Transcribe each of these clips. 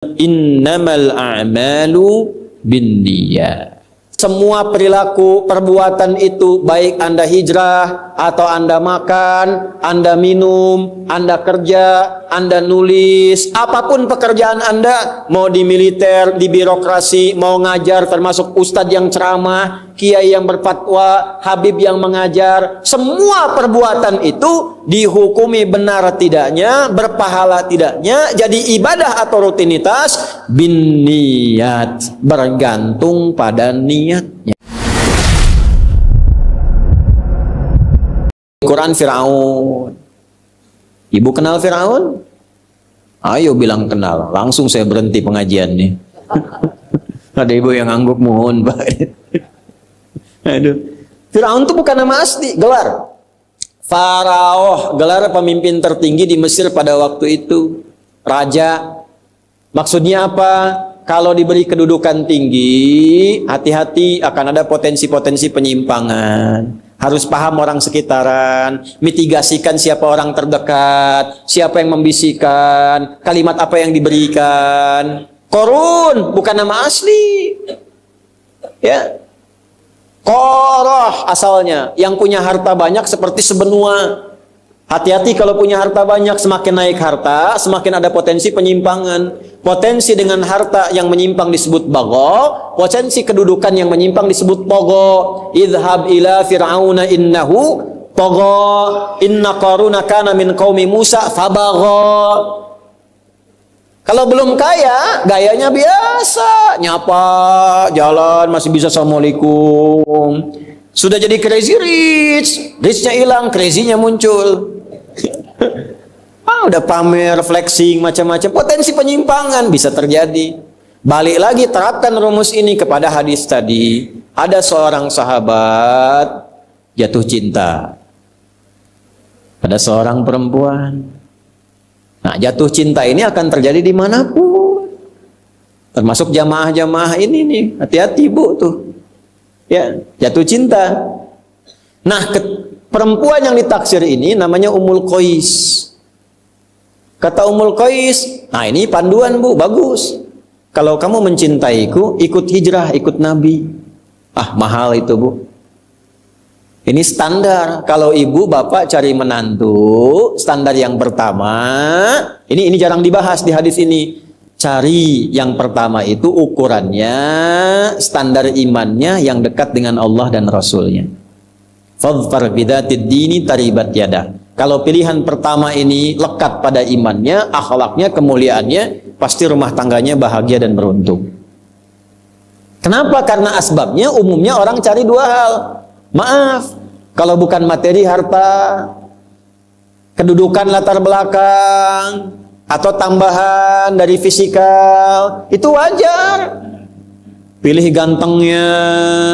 innamal a'malu binniyat. Semua perilaku, perbuatan itu, baik Anda hijrah, atau Anda makan, Anda minum, Anda kerja, Anda nulis, apapun pekerjaan Anda, mau di militer, di birokrasi, mau ngajar, termasuk ustadz yang ceramah, kiai yang berfatwa, habib yang mengajar, semua perbuatan itu dihukumi benar tidaknya, berpahala tidaknya, jadi ibadah atau rutinitas bin niat, bergantung pada niatnya. Quran Firaun. Ibu kenal Firaun? Ayo bilang kenal. Langsung saya berhenti pengajian nih. Ada ibu yang angguk, mohon Pak. Aduh. Firaun itu bukan nama asli, gelar. Faraoh, gelar pemimpin tertinggi di Mesir pada waktu itu. Raja. Maksudnya apa? Kalau diberi kedudukan tinggi, hati-hati akan ada potensi-potensi penyimpangan. Harus paham orang sekitaran, mitigasikan siapa orang terdekat, siapa yang membisikkan, kalimat apa yang diberikan. Korun bukan nama asli. Ya. Koroh asalnya, yang punya harta banyak seperti sebenua. Hati-hati kalau punya harta banyak, semakin naik harta, semakin ada potensi penyimpangan. Potensi dengan harta yang menyimpang disebut bagho, potensi kedudukan yang menyimpang disebut togo. Idhab ila fir'auna innahu togo, inna qaruna kana min qaumi Musa fabagho. Kalau belum kaya, gayanya biasa, nyapa, jalan, masih bisa assalamualaikum. Sudah jadi crazy rich, richnya hilang, crazy-nya muncul. Udah pamer, flexing, macam-macam, potensi penyimpangan bisa terjadi. Balik lagi, terapkan rumus ini kepada hadis tadi. Ada seorang sahabat jatuh cinta pada seorang perempuan. Nah, jatuh cinta ini akan terjadi dimanapun, termasuk jamaah-jamaah ini nih. Hati-hati bu tuh, ya, jatuh cinta. Nah, perempuan yang ditaksir ini namanya Ummul Qais. Kata Ummul Qais, nah ini panduan bu, bagus. Kalau kamu mencintaiku, ikut hijrah, ikut Nabi. Ah, mahal itu bu. Ini standar. Kalau ibu bapak cari menantu, standar yang pertama, ini jarang dibahas di hadis ini. Cari yang pertama itu ukurannya, standar imannya yang dekat dengan Allah dan Rasulnya. Fadfar bidatid dini taribat yadah. Kalau pilihan pertama ini lekat pada imannya, akhlaknya, kemuliaannya, pasti rumah tangganya bahagia dan beruntung. Kenapa? Karena asbabnya umumnya orang cari dua hal. Maaf, kalau bukan materi, harta, kedudukan latar belakang, atau tambahan dari fisikal, itu wajar. Pilih gantengnya,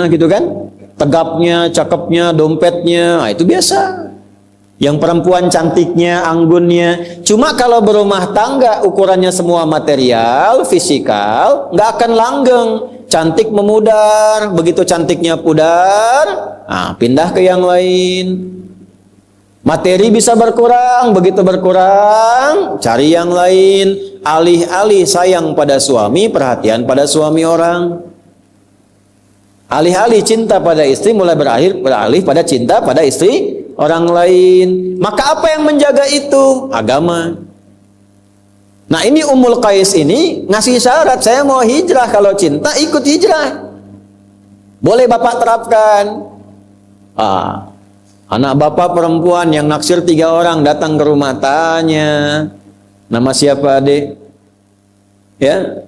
gitu kan? Tegapnya, cakepnya, dompetnya, nah itu biasa. Yang perempuan cantiknya, anggunnya. Cuma kalau berumah tangga ukurannya semua material, fisikal, nggak akan langgeng. Cantik memudar, begitu cantiknya pudar, nah, pindah ke yang lain. Materi bisa berkurang, begitu berkurang, cari yang lain. Alih-alih sayang pada suami, perhatian pada suami orang. Alih-alih cinta pada istri, mulai beralih pada cinta pada istri orang lain. Maka apa yang menjaga itu? Agama. Nah, ini Ummul Qais ini ngasih syarat, saya mau hijrah, kalau cinta ikut hijrah. Boleh bapak terapkan. Anak bapak perempuan yang naksir 3 orang datang ke rumah, tanya, nama siapa adik? Ya,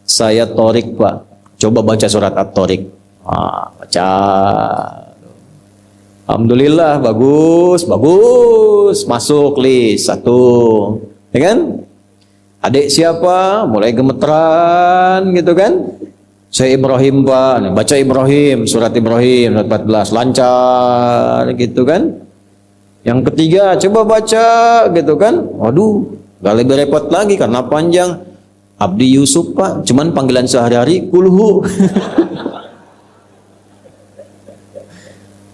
saya Torik pak. Coba baca surat At-Torik. Baca. Alhamdulillah, bagus, masuk list 1, ya kan? Adik siapa? Mulai gemeteran, gitu kan? Saya Ibrahim pak, baca Ibrahim, surat Ibrahim, surat 14, lancar, gitu kan? Yang ketiga, coba baca, gitu kan? Waduh, gak lebih repot lagi karena panjang. Abdi Yusuf pak, cuman panggilan sehari-hari kulhu.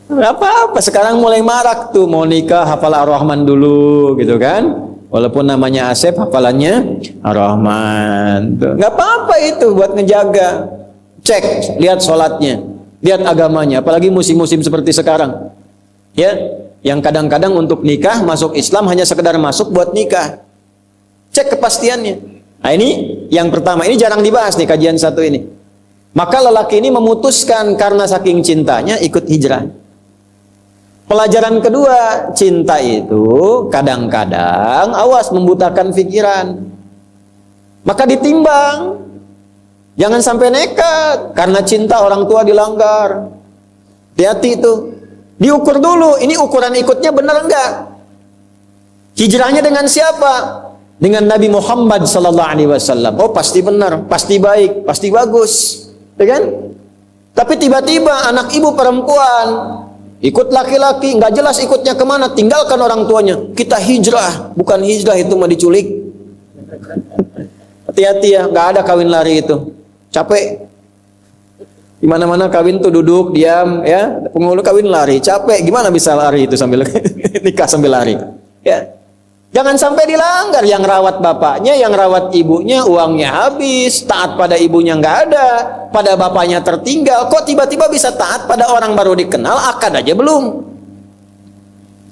Gak apa-apa, sekarang mulai marak tuh, mau nikah hafal Ar-Rahman dulu, gitu kan? Walaupun namanya Asep, hafalannya Ar-Rahman. Nggak apa-apa itu buat ngejaga. Cek, lihat sholatnya, lihat agamanya. Apalagi musim-musim seperti sekarang. Ya, yang kadang-kadang untuk nikah, masuk Islam hanya sekedar masuk buat nikah. Cek kepastiannya. Nah ini yang pertama, ini jarang dibahas nih kajian satu ini. Maka lelaki ini memutuskan karena saking cintanya ikut hijrah. Pelajaran kedua, cinta itu kadang-kadang awas membutakan pikiran. Maka ditimbang. Jangan sampai nekat karena cinta orang tua dilanggar. Hati-hati itu. Diukur dulu, ini ukuran ikutnya benar enggak? Hijrahnya dengan siapa? Dengan Nabi Muhammad SAW. Oh pasti benar, pasti baik, pasti bagus. Ya kan? Tapi tiba-tiba anak ibu perempuan ikut laki-laki, nggak jelas ikutnya kemana, tinggalkan orang tuanya. Kita hijrah, bukan hijrah itu mah diculik. Hati-hati ya, nggak ada kawin lari itu. Capek. Di mana-mana kawin tuh duduk, diam, ya. Penghulu kawin lari, capek. Gimana bisa lari itu sambil nikah sambil lari? Ya. Jangan sampai dilanggar, yang rawat bapaknya, yang rawat ibunya, uangnya habis, taat pada ibunya nggak ada, pada bapaknya tertinggal, kok tiba-tiba bisa taat pada orang baru dikenal, akad aja belum.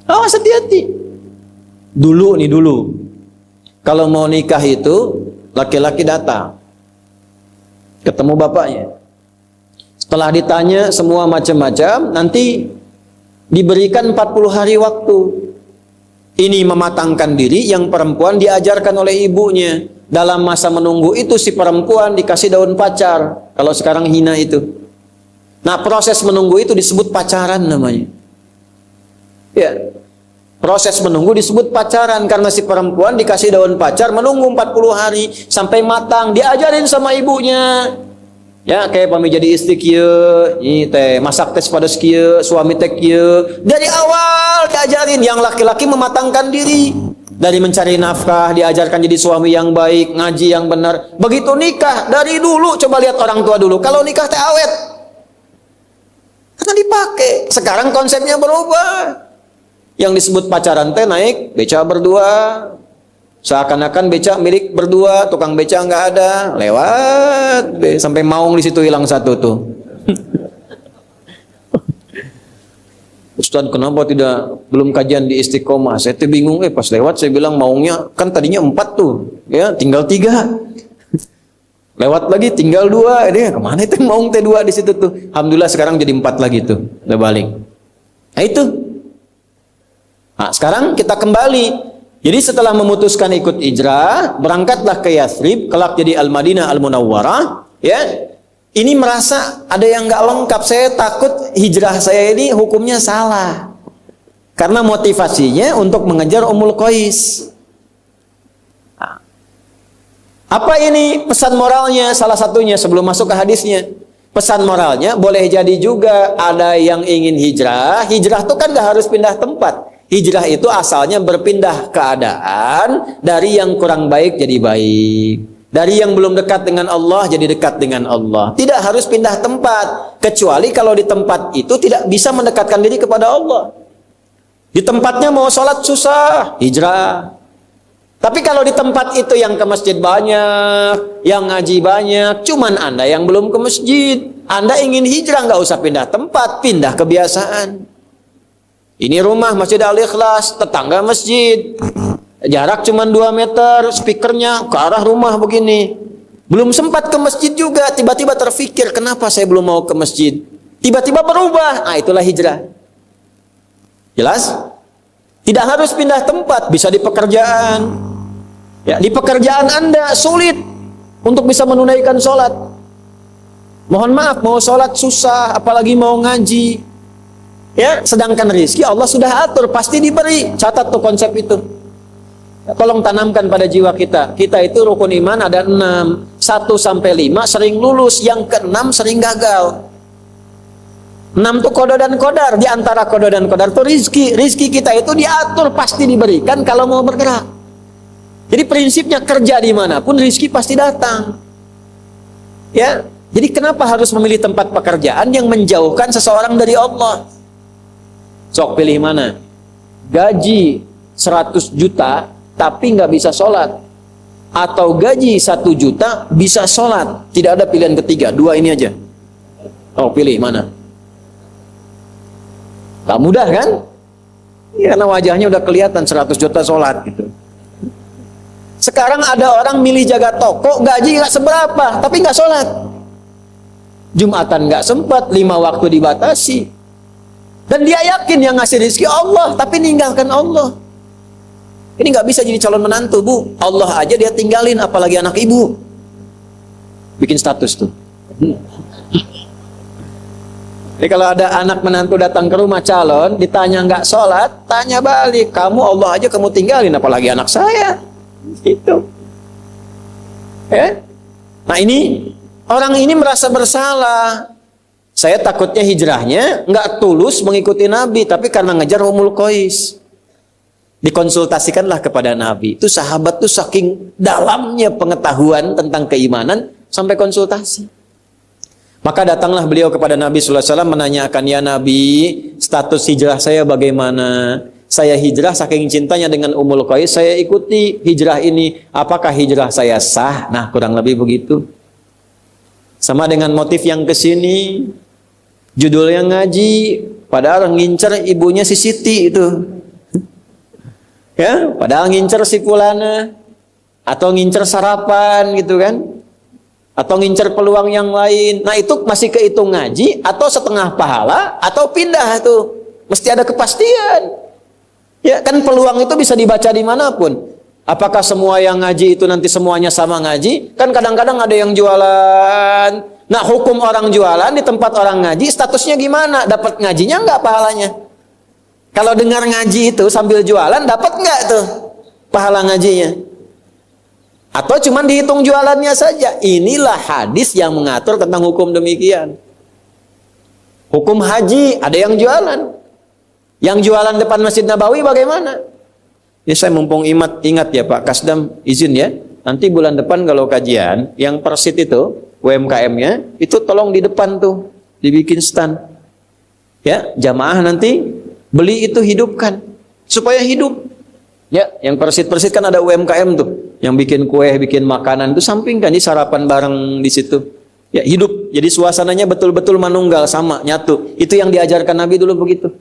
Awas, hati-hati. Dulu, kalau mau nikah itu, laki-laki datang, ketemu bapaknya. Setelah ditanya semua macam-macam, nanti diberikan 40 hari waktu. Ini mematangkan diri, yang perempuan diajarkan oleh ibunya. Dalam masa menunggu itu si perempuan dikasih daun pacar. Kalau sekarang hina itu. Nah proses menunggu itu disebut pacaran namanya. Ya, proses menunggu disebut pacaran karena si perempuan dikasih daun pacar menunggu 40 hari sampai matang. Diajarin sama ibunya. Ya kayak pami jadi istri kieu, ini teh masak tes pada kieu, suami teh kieu. Dari awal diajarin, yang laki-laki mematangkan diri dari mencari nafkah, diajarkan jadi suami yang baik, ngaji yang benar. Begitu nikah dari dulu, coba lihat orang tua dulu. Kalau nikah teh awet, karena dipakai. Sekarang konsepnya berubah. Yang disebut pacaran teh naik beca berdua. Seakan-akan beca milik berdua, tukang beca nggak ada, lewat sampai maung di situ hilang satu tuh. Ustaz, kenapa belum kajian di Istiqomah? Saya tuh bingung, pas lewat saya bilang maungnya kan tadinya 4 tuh, ya tinggal 3. Lewat lagi tinggal 2, ini kemana itu maung T2 di situ tuh? Alhamdulillah sekarang jadi 4 lagi tuh, udah balik. Nah itu. Nah sekarang kita kembali. Jadi setelah memutuskan ikut hijrah, berangkatlah ke Yathrib, kelak jadi Al-Madinah Al-Munawwarah, ya. Ini merasa ada yang nggak lengkap, saya takut hijrah saya ini hukumnya salah. Karena motivasinya untuk mengejar Ummul Qais. Nah, apa ini pesan moralnya? Salah satunya sebelum masuk ke hadisnya. Pesan moralnya boleh jadi juga ada yang ingin hijrah. Hijrah itu kan nggak harus pindah tempat. Hijrah itu asalnya berpindah keadaan dari yang kurang baik jadi baik. Dari yang belum dekat dengan Allah jadi dekat dengan Allah. Tidak harus pindah tempat. Kecuali kalau di tempat itu tidak bisa mendekatkan diri kepada Allah. Di tempatnya mau sholat susah, hijrah. Tapi kalau di tempat itu yang ke masjid banyak, yang ngaji banyak, cuman Anda yang belum ke masjid. Anda ingin hijrah, nggak usah pindah tempat, pindah kebiasaan. Ini rumah Masjid Al-Ikhlas, tetangga masjid. Jarak cuma 2 meter, speakernya ke arah rumah begini. Belum sempat ke masjid juga, tiba-tiba terfikir, kenapa saya belum mau ke masjid? Tiba-tiba berubah, nah itulah hijrah. Jelas? Tidak harus pindah tempat, bisa di pekerjaan. Ya, di pekerjaan Anda sulit untuk bisa menunaikan sholat. Mohon maaf, mau sholat susah, apalagi mau ngaji. Ya, sedangkan rezeki Allah sudah atur, pasti diberi. Catat tuh konsep itu. Ya, tolong tanamkan pada jiwa kita. Kita itu rukun iman ada 6. 1 sampai 5 sering lulus, yang ke-6 sering gagal. 6 tuh kodo dan kodar. Di antara kodo dan kodar itu rizki. Rizki kita itu diatur, pasti diberikan kalau mau bergerak. Jadi prinsipnya kerja dimanapun rizki pasti datang. Ya, jadi kenapa harus memilih tempat pekerjaan yang menjauhkan seseorang dari Allah? Sok pilih mana? Gaji 100 juta tapi nggak bisa sholat, atau gaji 1 juta bisa sholat, tidak ada pilihan ketiga, 2 ini aja. Oh, pilih mana? Tak mudah kan? Ya, karena wajahnya udah kelihatan 100 juta sholat gitu. Sekarang ada orang milih jaga toko, gaji nggak seberapa, tapi nggak sholat. Jumatan nggak sempat, 5 waktu dibatasi. Dan dia yakin yang ngasih rezeki Allah, tapi ninggalkan Allah. Ini nggak bisa jadi calon menantu, Bu. Allah aja dia tinggalin, apalagi anak ibu. Bikin status tuh. Jadi kalau ada anak menantu datang ke rumah calon, ditanya nggak sholat, tanya balik, kamu Allah aja kamu tinggalin, apalagi anak saya. Itu. Ya? Nah ini, orang ini merasa bersalah. Saya takutnya hijrahnya nggak tulus mengikuti Nabi, tapi karena ngejar Ummul Qais. Dikonsultasikanlah kepada Nabi. Itu sahabat tuh saking dalamnya pengetahuan tentang keimanan sampai konsultasi. Maka datanglah beliau kepada Nabi sallallahu alaihi wasallam menanyakan, "Ya Nabi, status hijrah saya bagaimana? Saya hijrah saking cintanya dengan Ummul Qais, saya ikuti hijrah ini. Apakah hijrah saya sah?" Nah, kurang lebih begitu. Sama dengan motif yang kesini, judulnya ngaji, padahal ngincer ibunya si Siti itu. Ya, padahal ngincer si Fulana, atau ngincer sarapan gitu kan, atau ngincer peluang yang lain. Nah itu masih kehitung ngaji, atau setengah pahala, atau pindah tuh. Mesti ada kepastian. Ya kan peluang itu bisa dibaca dimanapun. Apakah semua yang ngaji itu nanti semuanya sama ngaji? Kan kadang-kadang ada yang jualan. Nah hukum orang jualan di tempat orang ngaji, statusnya gimana? Dapat ngajinya nggak pahalanya? Kalau dengar ngaji itu sambil jualan, dapat nggak tuh pahala ngajinya? Atau cuma dihitung jualannya saja? Inilah hadis yang mengatur tentang hukum demikian. Hukum haji, ada yang jualan. Yang jualan depan Masjid Nabawi bagaimana? Ya saya mumpung ingat ya Pak Kasdam, izin ya. Nanti bulan depan kalau kajian, yang persit itu, UMKM-nya, itu tolong di depan tuh, dibikin stand. Ya, jamaah nanti beli itu hidupkan supaya hidup. Ya, yang persit-persit kan ada UMKM tuh, yang bikin kue, bikin makanan itu sampingkan di sarapan bareng di situ. Ya, hidup. Jadi suasananya betul-betul manunggal sama, nyatu. Itu yang diajarkan Nabi dulu begitu.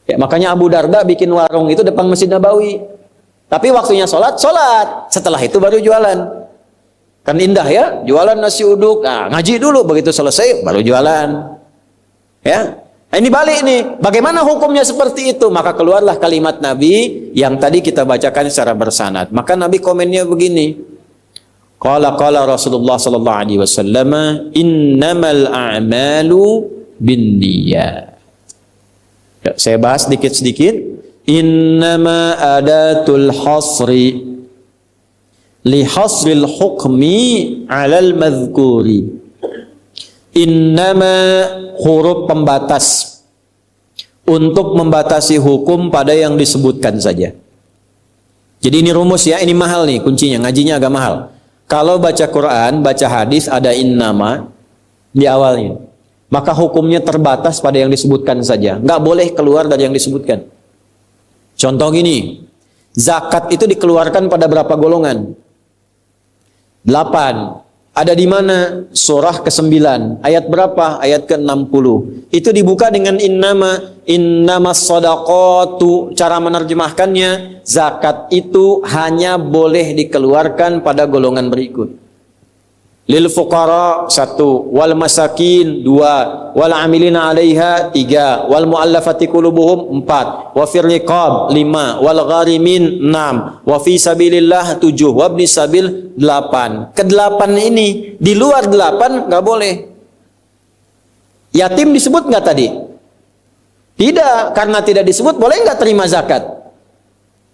Ya, makanya Abu Darda bikin warung itu depan Masjid Nabawi. Tapi waktunya sholat, sholat. Setelah itu baru jualan. Kan indah ya, jualan nasi uduk. Nah, ngaji dulu, begitu selesai baru jualan. Ya. Nah, ini balik nih, bagaimana hukumnya seperti itu? Maka keluarlah kalimat Nabi yang tadi kita bacakan secara bersanad. Maka Nabi komennya begini. Qala Rasulullah sallallahu alaihi wasallam, "Innamal a'malu binniyat." Ya, saya bahas sedikit-sedikit. Innama adatul hasri li hasril hukmi 'alal madhkuri. Innama huruf pembatas untuk membatasi hukum pada yang disebutkan saja. Jadi ini rumus ya, ini mahal nih kuncinya, ngajinya agak mahal. Kalau baca Quran, baca hadis ada innama di awalnya, maka hukumnya terbatas pada yang disebutkan saja, nggak boleh keluar dari yang disebutkan. Contoh gini, zakat itu dikeluarkan pada berapa golongan? 8. Ada di mana? Surah ke-9. Ayat berapa? Ayat ke-60. Itu dibuka dengan innamas shadaqatu. Cara menerjemahkannya, zakat itu hanya boleh dikeluarkan pada golongan berikut. Lil fuqara 1, wal masakin 2, wal amilina 'alaiha 3, wal muallafati qulubuhum 4, wa fir riqab 5, wal gharimin 6, wa fi sabilillah 7, wa ibnis sabil 8. Ke-8 ini, di luar 8 nggak boleh. Yatim disebut nggak tadi? Tidak, karena tidak disebut boleh nggak terima zakat?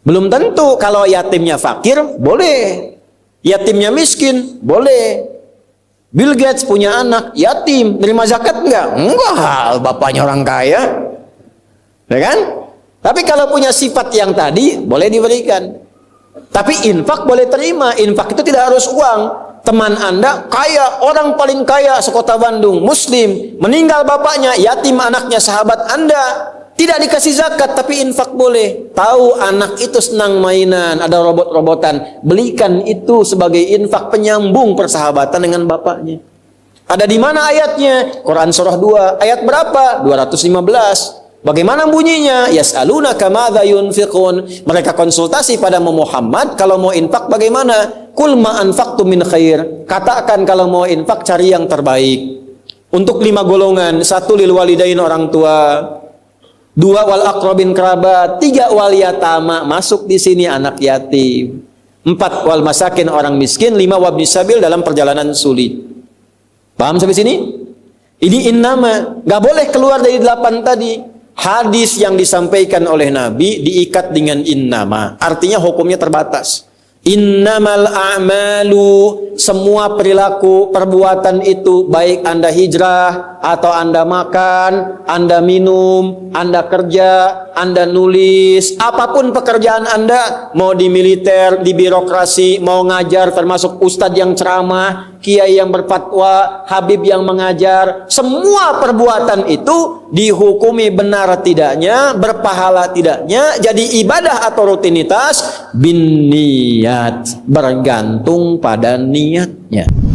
Belum tentu. Kalau yatimnya fakir boleh, yatimnya miskin boleh. Bill Gates punya anak yatim, terima zakat enggak? Enggak, bapaknya orang kaya. Ya kan? Tapi kalau punya sifat yang tadi, boleh diberikan. Tapi infak boleh terima. Infak itu tidak harus uang. Teman Anda kaya, orang paling kaya sekota Bandung, muslim, meninggal bapaknya, yatim anaknya sahabat Anda. Tidak dikasih zakat tapi infak boleh. Tahu anak itu senang mainan, ada robot-robotan, belikan itu sebagai infak penyambung persahabatan dengan bapaknya. Ada di mana ayatnya? Quran surah 2, ayat berapa? 215. Bagaimana bunyinya? Yas'alunaka madza yunfiqun. Mereka konsultasi pada Muhammad, kalau mau infak bagaimana? Qul ma anfaqtum min khair. Katakan kalau mau infak cari yang terbaik. Untuk 5 golongan, 1 lil walidain orang tua, 2 wal aqrabin kerabat, 3 wal yatama, masuk di sini anak yatim, 4 wal masakin orang miskin, 5 wabnis sabil dalam perjalanan sulit. Paham sampai sini? Ini innama, nggak boleh keluar dari 8 tadi. Hadis yang disampaikan oleh Nabi diikat dengan innama, artinya hukumnya terbatas. Innamal a'malu, semua perilaku, perbuatan itu, baik Anda hijrah, atau Anda makan, Anda minum, Anda kerja, Anda nulis, apapun pekerjaan Anda, mau di militer, di birokrasi, mau ngajar, termasuk ustadz yang ceramah, kiai yang berfatwa, habib yang mengajar, semua perbuatan itu dihukumi benar tidaknya, berpahala tidaknya, jadi ibadah atau rutinitas bin niat, bergantung pada niatnya.